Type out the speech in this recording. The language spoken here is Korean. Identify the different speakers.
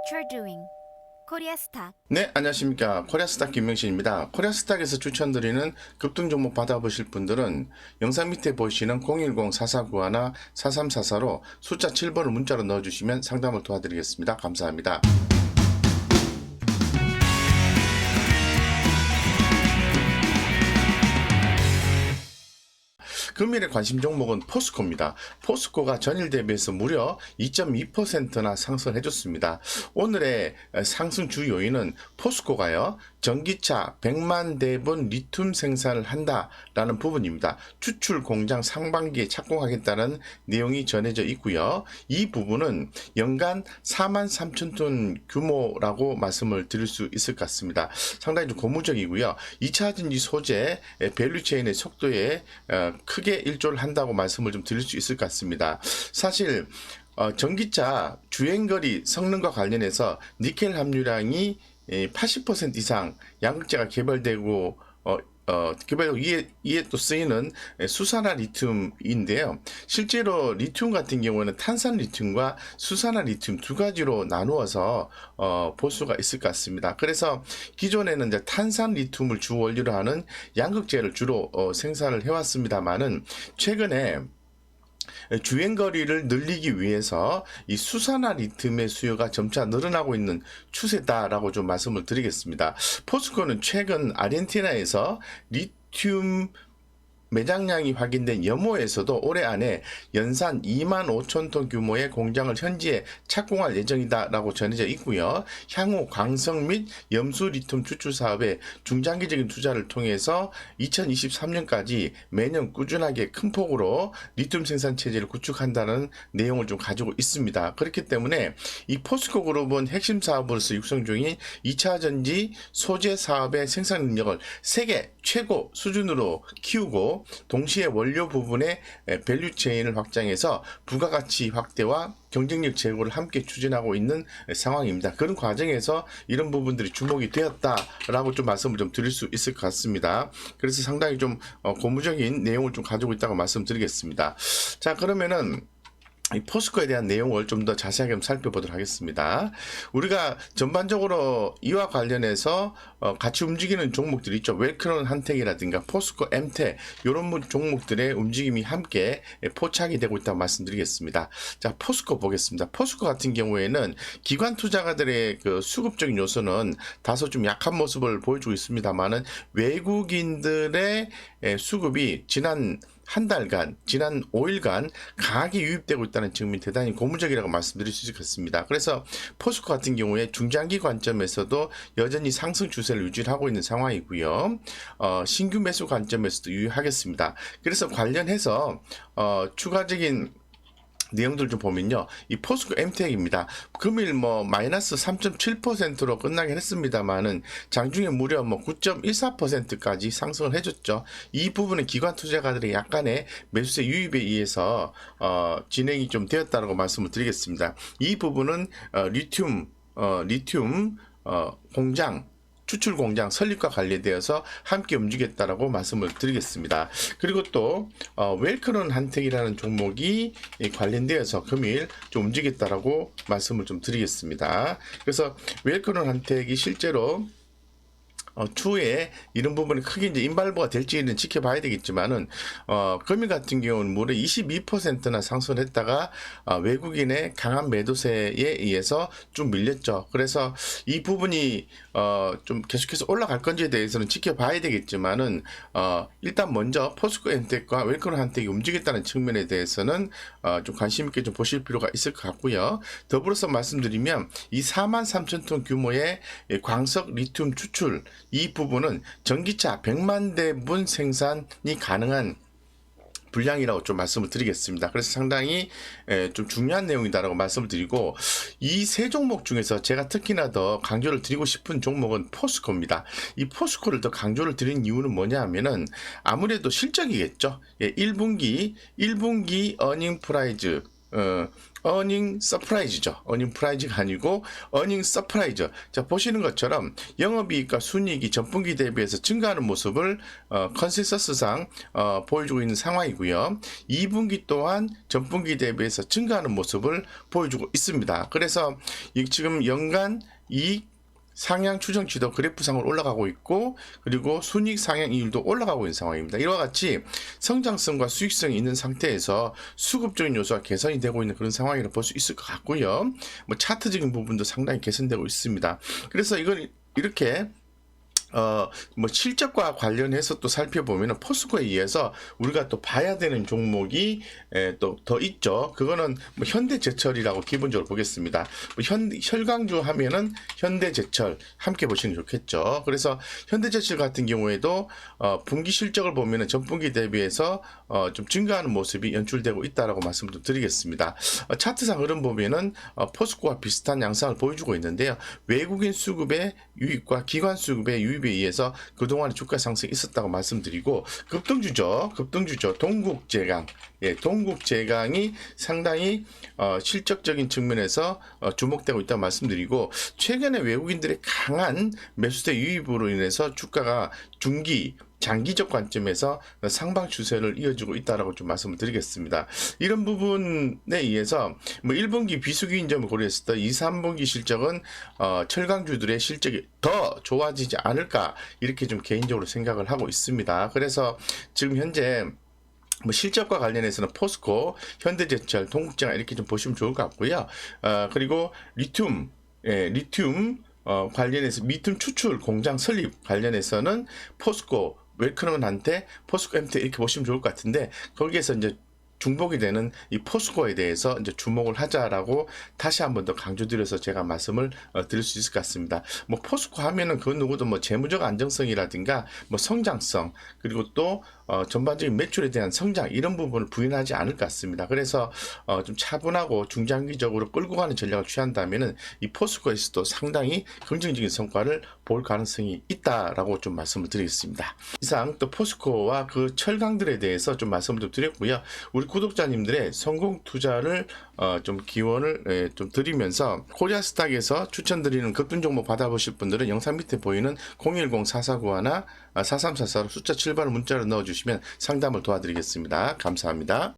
Speaker 1: what you're doing. 코리아스탁.
Speaker 2: 네, 안녕하십니까. 코리아스탁 김명신입니다. 코리아스탁에서 추천드리는 급등 종목 받아보실 분들은 영상 밑에 보시는 010-4491나 4344로 숫자 7번을 문자로 넣어주시면 상담을 도와드리겠습니다. 감사합니다. 금일의 관심 종목은 포스코입니다. 포스코가 전일 대비해서 무려 2.2%나 상승해줬습니다. 오늘의 상승 주 요인은 포스코가요, 전기차 100만 대분 리튬 생산을 한다라는 부분입니다. 추출 공장 상반기에 착공하겠다는 내용이 전해져 있고요. 이 부분은 연간 43,000톤 규모라고 말씀을 드릴 수 있을 것 같습니다. 상당히 좀 고무적이고요. 2차 전지 소재 밸류체인의 속도에 크게 일조를 한다고 말씀을 좀 드릴 수 있을 것 같습니다. 사실 전기차 주행거리 성능과 관련해서 니켈 함유량이 80% 이상 양극재가 개발되고 개발 이에 또 쓰이는 수산화 리튬인데요. 실제로 리튬 같은 경우는 탄산 리튬과 수산화 리튬 두 가지로 나누어서 볼 수가 있을 것 같습니다. 그래서 기존에는 이제 탄산 리튬을 주 원료로 하는 양극재를 주로 생산을 해왔습니다만은 최근에 주행거리를 늘리기 위해서 이 수산화 리튬의 수요가 점차 늘어나고 있는 추세다라고 좀 말씀을 드리겠습니다. 포스코는 최근 아르헨티나에서 리튬 매장량이 확인된 염호에서도 올해 안에 연산 25,000톤 규모의 공장을 현지에 착공할 예정이다라고 전해져 있고요. 향후 광석 및 염수 리튬 추출 사업에 중장기적인 투자를 통해서 2023년까지 매년 꾸준하게 큰 폭으로 리튬 생산 체제를 구축한다는 내용을 좀 가지고 있습니다. 그렇기 때문에 이 포스코 그룹은 핵심 사업으로서 육성 중인 2차 전지 소재 사업의 생산 능력을 세계 최고 수준으로 키우고 동시에 원료 부분의 밸류체인을 확장해서 부가가치 확대와 경쟁력 제고를 함께 추진하고 있는 상황입니다. 그런 과정에서 이런 부분들이 주목이 되었다라고 좀 말씀을 좀 드릴 수 있을 것 같습니다. 그래서 상당히 좀 고무적인 내용을 좀 가지고 있다고 말씀드리겠습니다. 자, 그러면은 이 포스코에 대한 내용을 좀 더 자세하게 좀 살펴보도록 하겠습니다. 우리가 전반적으로 이와 관련해서 같이 움직이는 종목들이 있죠. 웰크론 한택이라든가 포스코 엠텍 이런 종목들의 움직임이 함께 포착이 되고 있다고 말씀드리겠습니다. 자, 포스코 보겠습니다. 포스코 같은 경우에는 기관 투자가들의 그 수급적인 요소는 다소 좀 약한 모습을 보여주고 있습니다만은 외국인들의 수급이 지난 한 달간, 지난 5일간 강하게 유입되고 있다는 측면이 대단히 고무적이라고 말씀드릴 수 있겠습니다. 그래서 포스코 같은 경우에 중장기 관점에서도 여전히 상승 추세를 유지하고 있는 상황이고요. 신규 매수 관점에서도 유효하겠습니다. 그래서 관련해서 추가적인 내용들 좀 보면요. 이 포스코 엠텍입니다. 금일 마이너스 3.7%로 끝나긴 했습니다만은 장중에 무려 9.14%까지 상승을 해줬죠. 이 부분은 기관 투자가들의 약간의 매수세 유입에 의해서 진행이 좀 되었다고 말씀을 드리겠습니다. 이 부분은 리튬 공장 추출 공장 설립과 관련되어서 함께 움직였다라고 말씀을 드리겠습니다. 그리고 또 웰크론 한택이라는 종목이 관련되어서 금일 좀 움직였다라고 말씀을 좀 드리겠습니다. 그래서 웰크론 한택이 실제로 추후에 이런 부분이 크게 이제 인발부가 될지는 지켜봐야 되겠지만은 금일 같은 경우는 무려 22%나 상승을 했다가 외국인의 강한 매도세에 의해서 좀 밀렸죠. 그래서 이 부분이 좀 계속해서 올라갈 건지에 대해서는 지켜봐야 되겠지만은 일단 먼저 포스코 엠텍과 웰크론 한텍이 움직였다는 측면에 대해서는 좀 관심 있게 좀 보실 필요가 있을 것 같고요. 더불어서 말씀드리면 이 43,000톤 규모의 광석 리튬 추출 이 부분은 전기차 100만 대분 생산이 가능한 분량이라고 좀 말씀을 드리겠습니다. 그래서 상당히 좀 중요한 내용이다라고 말씀을 드리고, 이 세 종목 중에서 제가 특히나 더 강조를 드리고 싶은 종목은 포스코입니다. 이 포스코를 더 강조를 드린 이유는 뭐냐 하면은 아무래도 실적이겠죠. 1분기 어닝 프라이즈 어닝 서프라이즈죠. 어닝 프라이즈가 아니고 어닝 서프라이즈. 자, 보시는 것처럼 영업이익과 순이익이 전분기 대비해서 증가하는 모습을 컨센서스상 보여주고 있는 상황이고요. 2분기 또한 전분기 대비해서 증가하는 모습을 보여주고 있습니다. 그래서 지금 연간 이익 상향 추정치도 그래프상으로 올라가고 있고, 그리고 순이익 상향 이율도 올라가고 있는 상황입니다. 이와 같이 성장성과 수익성이 있는 상태에서 수급적인 요소가 개선이 되고 있는 그런 상황이라고 볼 수 있을 것 같고요. 뭐 차트적인 부분도 상당히 개선되고 있습니다. 그래서 이건 이렇게 뭐 실적과 관련해서 또 살펴보면 포스코에 의해서 우리가 또 봐야 되는 종목이 또 더 있죠. 그거는 뭐 현대제철이라고 기본적으로 보겠습니다. 뭐 혈강주 하면은 현대제철 함께 보시면 좋겠죠. 그래서 현대제철 같은 경우에도 분기 실적을 보면은 전분기 대비해서 좀 증가하는 모습이 연출되고 있다라고 말씀을 좀 드리겠습니다. 차트상 흐름 보면은 포스코와 비슷한 양상을 보여주고 있는데요. 외국인 수급의 유입과 기관 수급의 유입에 의해서 그동안 주가 상승이 있었다고 말씀드리고, 급등주죠. 동국제강. 예, 동국제강이 상당히 실적적인 측면에서 주목되고 있다고 말씀드리고, 최근에 외국인들의 강한 매수세 유입으로 인해서 주가가 장기적 관점에서 상방 추세를 이어주고 있다라고 좀 말씀을 드리겠습니다. 이런 부분에 의해서 뭐 1분기 비수기인 점을 고려했을 때 2, 3분기 실적은 철강주들의 실적이 더 좋아지지 않을까, 이렇게 좀 개인적으로 생각을 하고 있습니다. 그래서 지금 현재 뭐 실적과 관련해서는 포스코, 현대제철, 동국제강 이렇게 좀 보시면 좋을 것 같고요. 그리고 리튬 관련해서 리튬 추출 공장 설립 관련해서는 포스코 웰크먼한테 포스코 MT 이렇게 보시면 좋을 것 같은데, 거기에서 이제 중복이 되는 이 포스코에 대해서 이제 주목을 하자라고 다시 한 번 더 강조드려서 제가 말씀을 드릴 수 있을 것 같습니다. 뭐 포스코 하면은 그 누구도 뭐 재무적 안정성이라든가 뭐 성장성, 그리고 또 전반적인 매출에 대한 성장, 이런 부분을 부인하지 않을 것 같습니다. 그래서 좀 차분하고 중장기적으로 끌고 가는 전략을 취한다면은 이 포스코에서도 상당히 긍정적인 성과를 볼 가능성이 있다라고 좀 말씀을 드리겠습니다. 이상 또 포스코와 그 철강들에 대해서 좀 말씀을 좀 드렸고요. 우리 구독자님들의 성공 투자를 좀 기원을 좀 드리면서, 코리아스탁에서 추천드리는 급등 종목 받아보실 분들은 영상 밑에 보이는 010-4491 4344로 숫자 7번을 문자로 넣어주시면 상담을 도와드리겠습니다. 감사합니다.